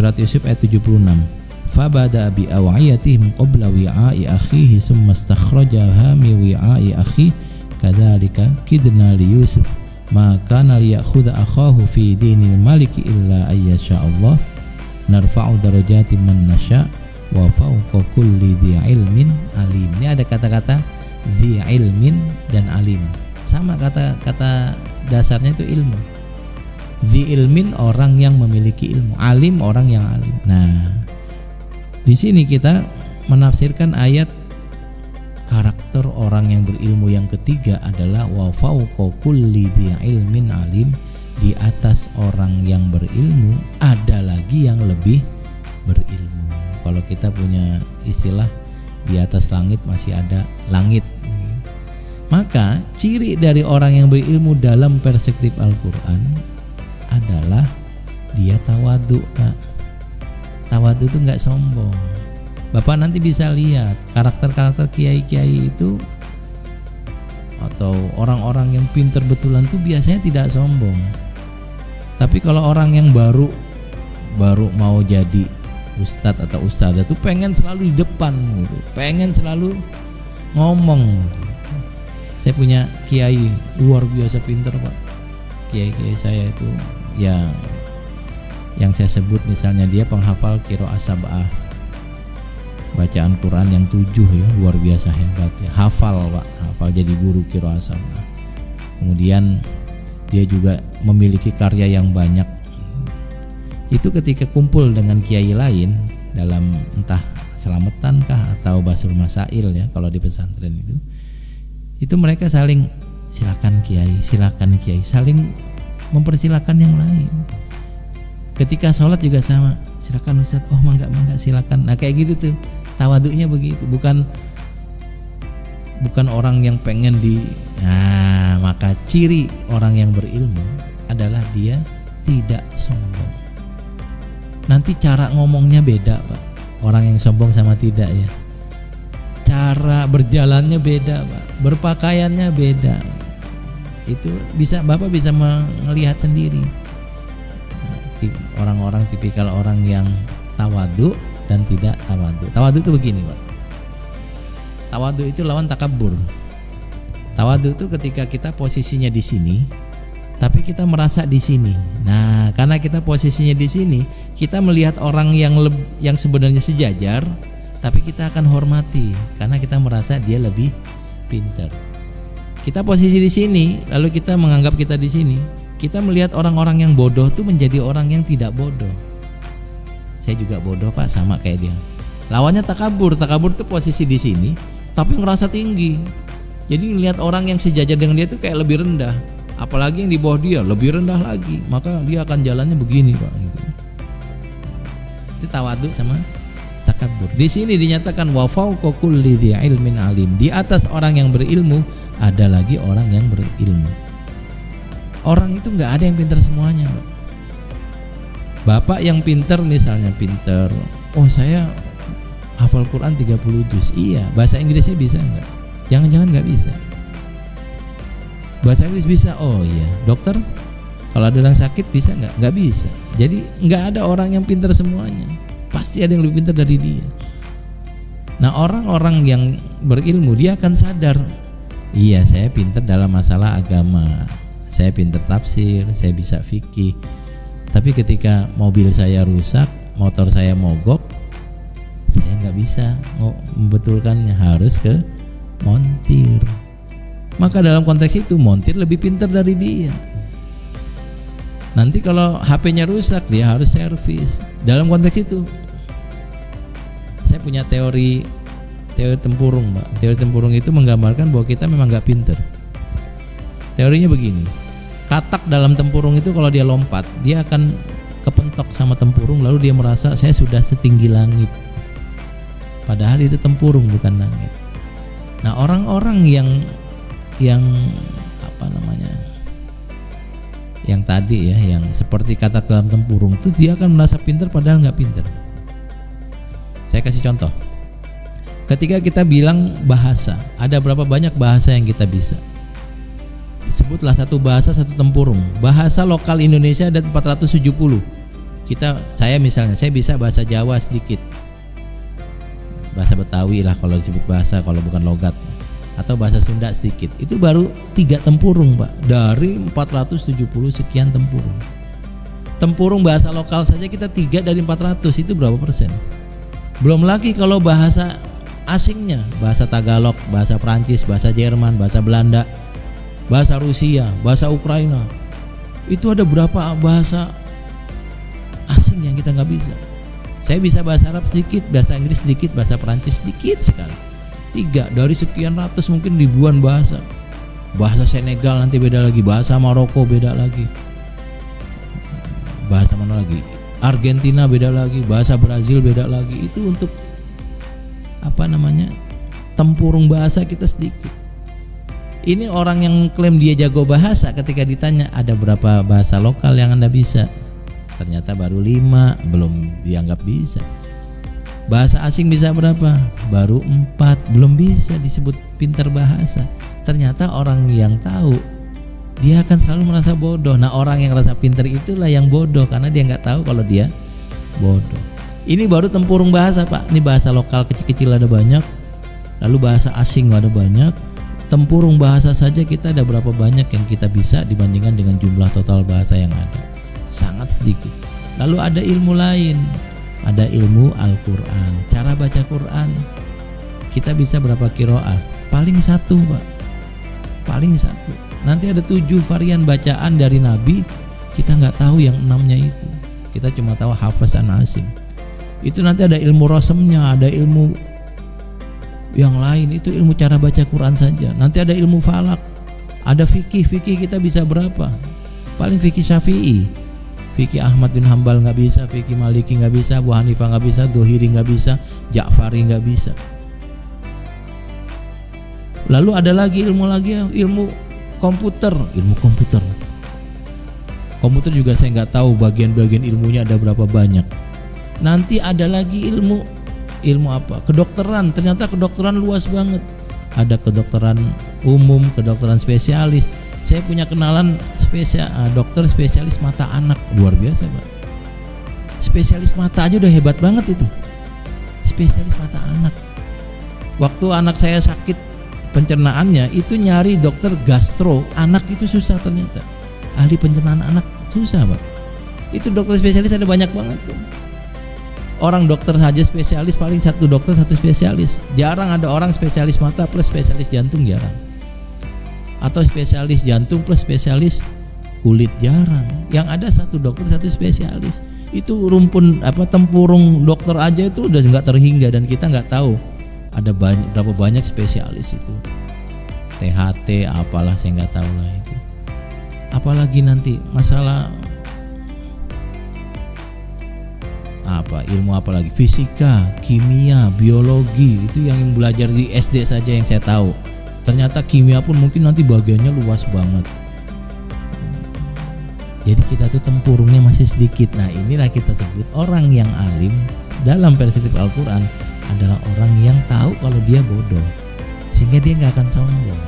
Surat Yusuf ayat 76. Fabada bi aw'iyatihim qabla wi'a'i akhihi summa istakhrajaha mi wi'a'i akhi kadzalika kidna li Yusuf ma kana liyakhudha akhahu fi dinil maliki illa ayyasha Allah narfa'u darajatin man nasha wa fawqa kulli dzi ilmin alim. Ini ada kata-kata dzi ilmin dan alim. Sama kata dasarnya itu ilmu. Dzi ilmin orang yang memiliki ilmu, alim orang yang alim. Nah, di sini kita menafsirkan ayat karakter orang yang berilmu yang ketiga adalah wa fawqa kulli dzi ilmin alim. Di atas orang yang berilmu ada lagi yang lebih berilmu. Kalau kita punya istilah di atas langit masih ada langit. Maka ciri dari orang yang berilmu dalam perspektif Al-Quran adalah dia tawadu, Pak. Tawadu itu nggak sombong. Bapak nanti bisa lihat karakter-karakter kiai-kiai itu atau orang-orang yang pintar betulan itu biasanya tidak sombong. Tapi kalau orang yang baru mau jadi ustadz atau ustadzah itu pengen selalu di depan gitu, pengen selalu ngomong gitu. Saya punya kiai luar biasa pintar, Pak. Kiai saya itu ya yang saya sebut misalnya dia penghafal qiraah sab'ah, bacaan Quran yang 7 ya, luar biasa hebat ya. Hafal, Pak, hafal jadi guru qiraah sab'ah. Kemudian dia juga memiliki karya yang banyak. Itu ketika kumpul dengan kiai lain dalam entah selamatan kah atau basul masail ya, kalau di pesantren itu mereka saling silakan kiai, saling mempersilakan yang lain. Ketika sholat juga sama, silakan Ustaz, oh mangga silakan. Nah kayak gitu tuh, tawaduknya begitu, bukan orang yang pengen maka ciri orang yang berilmu adalah dia tidak sombong. Nanti cara ngomongnya beda, Pak. Orang yang sombong sama tidak ya. Cara berjalannya beda, Pak. Berpakaiannya beda. Itu Bapak bisa melihat sendiri. Orang-orang tipikal orang yang tawadu dan tidak tawadu. Tawadu itu begini, Pak. Tawadu itu lawan takabur. Tawadu itu ketika kita posisinya di sini, tapi kita merasa di sini. Nah, karena kita posisinya di sini, kita melihat orang yang sebenarnya sejajar, tapi kita akan hormati karena kita merasa dia lebih pintar. Kita posisi di sini, lalu kita menganggap kita di sini. Kita melihat orang-orang yang bodoh itu menjadi orang yang tidak bodoh. Saya juga bodoh, Pak, sama kayak dia. Lawannya takabur. Takabur itu posisi di sini, tapi ngerasa tinggi. Jadi lihat orang yang sejajar dengan dia itu kayak lebih rendah. Apalagi yang di bawah dia lebih rendah lagi, maka dia akan jalannya begini, Pak. Gitu. Itu tawadu sama takabur. Di sini dinyatakan wa fawqa kulli dzi ilmin alim. Di atas orang yang berilmu ada lagi orang yang berilmu. Orang itu nggak ada yang pintar semuanya, Pak. Bapak yang pintar misalnya pintar, oh saya hafal Quran 30 juz. Iya, bahasa Inggrisnya bisa enggak? Jangan-jangan nggak bisa. Bahasa Inggris bisa, oh iya. Dokter, kalau ada orang sakit bisa nggak? Nggak bisa. Jadi nggak ada orang yang pintar semuanya. Pasti ada yang lebih pintar dari dia. Nah, orang-orang yang berilmu dia akan sadar, iya saya pintar dalam masalah agama, saya pintar tafsir, saya bisa fikih. Tapi ketika mobil saya rusak, motor saya mogok, saya nggak bisa membetulkannya, harus ke montir. Maka dalam konteks itu montir lebih pintar dari dia. Nanti kalau HP-nya rusak dia harus servis. Dalam konteks itu saya punya teori tempurung, Mbak. Teori tempurung itu menggambarkan bahwa kita memang nggak pintar. Teorinya begini, katak dalam tempurung itu kalau dia lompat dia akan kepentok sama tempurung, lalu dia merasa saya sudah setinggi langit. Padahal itu tempurung bukan langit. Nah, orang-orang yang yang tadi ya, yang seperti katak dalam tempurung itu dia akan merasa pintar padahal nggak pintar. Saya kasih contoh. Ketika kita bilang bahasa, ada berapa banyak bahasa yang kita bisa? Sebutlah satu bahasa, satu tempurung. Bahasa lokal Indonesia ada 470. Saya misalnya, saya bisa bahasa Jawa sedikit, bahasa Betawi lah kalau disebut bahasa, kalau bukan logat, atau bahasa Sunda sedikit. Itu baru 3 tempurung Pak, dari 470 sekian tempurung. Tempurung bahasa lokal saja kita 3 dari 400, itu berapa persen? Belum lagi kalau bahasa asingnya, bahasa Tagalog, bahasa Prancis, bahasa Jerman, bahasa Belanda, bahasa Rusia, bahasa Ukraina. Itu ada berapa bahasa asing yang kita nggak bisa. Saya bisa bahasa Arab sedikit, bahasa Inggris sedikit, bahasa Prancis sedikit sekali. 3 dari sekian ratus, mungkin ribuan bahasa. Bahasa Senegal nanti beda lagi, bahasa Maroko beda lagi, bahasa mana lagi, Argentina beda lagi, bahasa Brazil beda lagi. Itu untuk tempurung bahasa kita sedikit. Ini orang yang klaim dia jago bahasa, ketika ditanya ada berapa bahasa lokal yang Anda bisa, ternyata baru 5, belum dianggap bisa. Bahasa asing bisa berapa? Baru 4, belum bisa disebut pintar bahasa. Ternyata orang yang tahu, dia akan selalu merasa bodoh. Nah, orang yang merasa pintar itulah yang bodoh, karena dia nggak tahu kalau dia bodoh. Ini baru tempurung bahasa Pak. Ini bahasa lokal kecil-kecil ada banyak, lalu bahasa asing ada banyak. Tempurung bahasa saja kita ada berapa banyak yang kita bisa dibandingkan dengan jumlah total bahasa yang ada? Sangat sedikit. Lalu ada ilmu lain, ada ilmu Al-Quran, cara baca Quran. Kita bisa berapa qiraah? Paling 1 Pak, paling 1. Nanti ada 7 varian bacaan dari Nabi, kita nggak tahu yang 6-nya itu. Kita cuma tahu hafazan Asim. Itu nanti ada ilmu rosemnya, ada ilmu yang lain, itu ilmu cara baca Quran saja. Nanti ada ilmu falak, ada fikih kita bisa berapa? Paling fikih Syafi'i, fikih Ahmad bin Hambal nggak bisa, fikih Maliki nggak bisa, Abu Hanifah nggak bisa, Zuhiri nggak bisa, Ja'fari nggak bisa. Lalu ada lagi ilmu komputer, komputer juga saya nggak tahu bagian-bagian ilmunya ada berapa banyak. Nanti ada lagi ilmu apa? Kedokteran. Ternyata kedokteran luas banget. Ada kedokteran umum, kedokteran spesialis. Saya punya kenalan dokter spesialis mata anak, luar biasa Pak. Spesialis mata aja udah hebat banget itu. Spesialis mata anak. Waktu anak saya sakit pencernaannya, itu nyari dokter gastro anak itu susah ternyata. Ahli pencernaan anak susah Pak. Itu dokter spesialis ada banyak banget tuh. Orang dokter saja spesialis, paling 1 dokter 1 spesialis. Jarang ada orang spesialis mata plus spesialis jantung, jarang. Atau spesialis jantung plus spesialis kulit, jarang. Yang ada 1 dokter 1 spesialis. Itu rumpun tempurung dokter aja itu udah nggak terhingga, dan kita nggak tahu ada berapa banyak spesialis itu. THT apalah, saya nggak tahu lah itu. Apalagi nanti masalah ilmu apa lagi, fisika, kimia, biologi, itu yang belajar di SD saja yang saya tahu. Ternyata kimia pun mungkin nanti bagiannya luas banget. Jadi kita tuh tempurungnya masih sedikit. Nah, inilah kita sebut orang yang alim dalam perspektif Al-Quran adalah orang yang tahu kalau dia bodoh, sehingga dia nggak akan sombong.